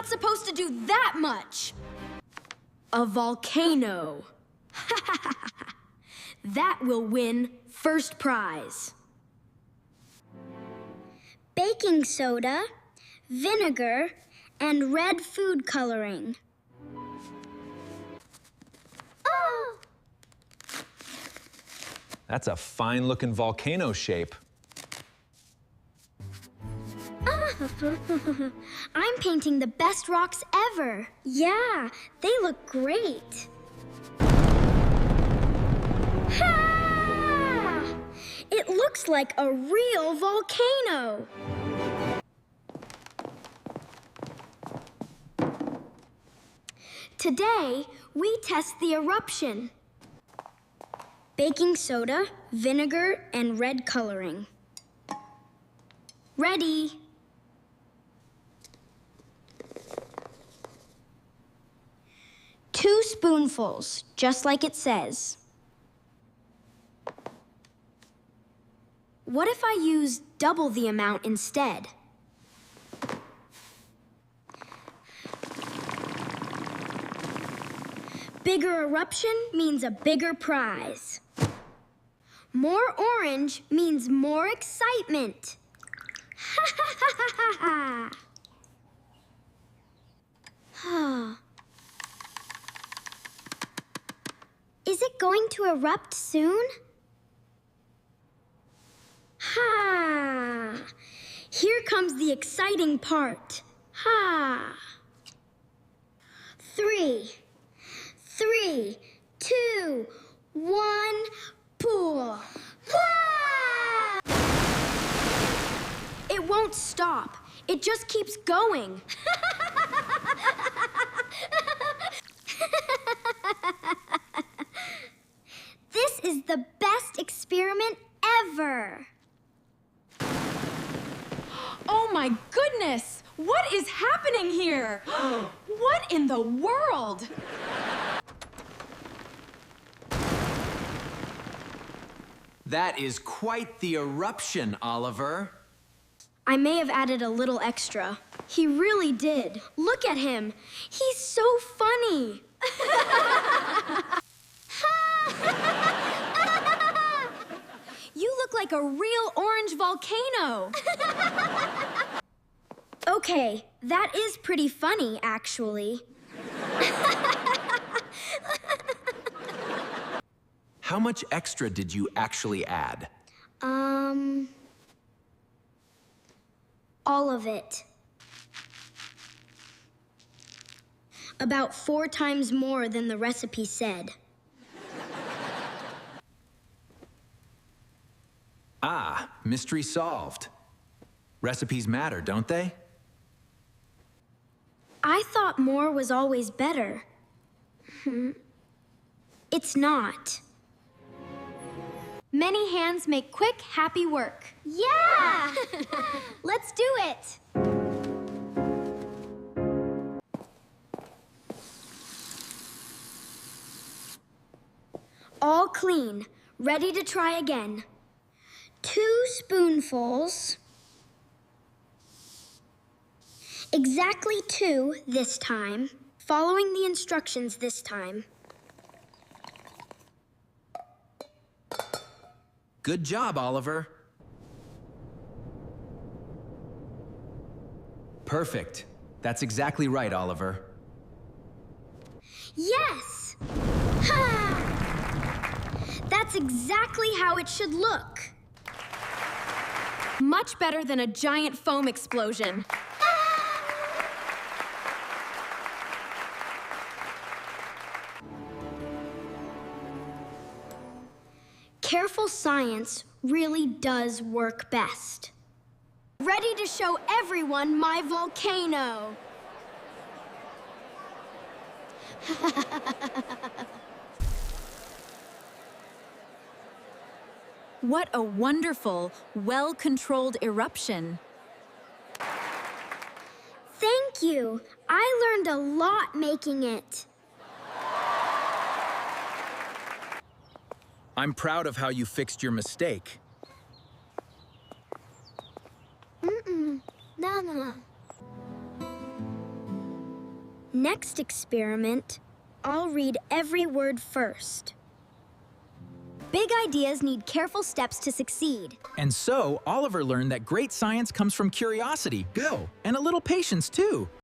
not supposed to do that much. A volcano. That will win first prize. Baking soda, vinegar, and red food coloring. Oh! That's a fine-looking volcano shape. I'm painting the best rocks ever. Yeah, they look great. Ha! It looks like a real volcano. Today, we test the eruption. Baking soda, vinegar, and red coloring. Ready. Two spoonfuls, just like it says. What if I use double the amount instead? Bigger eruption means a bigger prize. More orange means more excitement. Ha ha ha ha ha ha. Is it going to erupt soon? Ha! Here comes the exciting part. Ha! 3, 2, 1, pool. Wah! It won't stop. It just keeps going. This is the best experiment ever. Oh my goodness! What is happening here? What in the world? That is quite the eruption, Oliver. I may have added a little extra. He really did. Look at him. He's so funny. You look like a real orange volcano. Okay, that is pretty funny, actually. How much extra did you actually add? All of it. About 4 times more than the recipe said. Ah, mystery solved. Recipes matter, don't they? I thought more was always better. It's not. Many hands make quick, happy work. Yeah! Let's do it! All clean, ready to try again. 2 spoonfuls. Exactly 2 this time. Following the instructions this time. Good job, Oliver. Perfect. That's exactly right, Oliver. Yes! Ha! That's exactly how it should look. Much better than a giant foam explosion. Careful science really does work best. Ready to show everyone my volcano. What a wonderful, well-controlled eruption. Thank you. I learned a lot making it. I'm proud of how you fixed your mistake. No. next experiment, I'll read every word first. Big ideas need careful steps to succeed. And so, Oliver learned that great science comes from curiosity, and a little patience, too.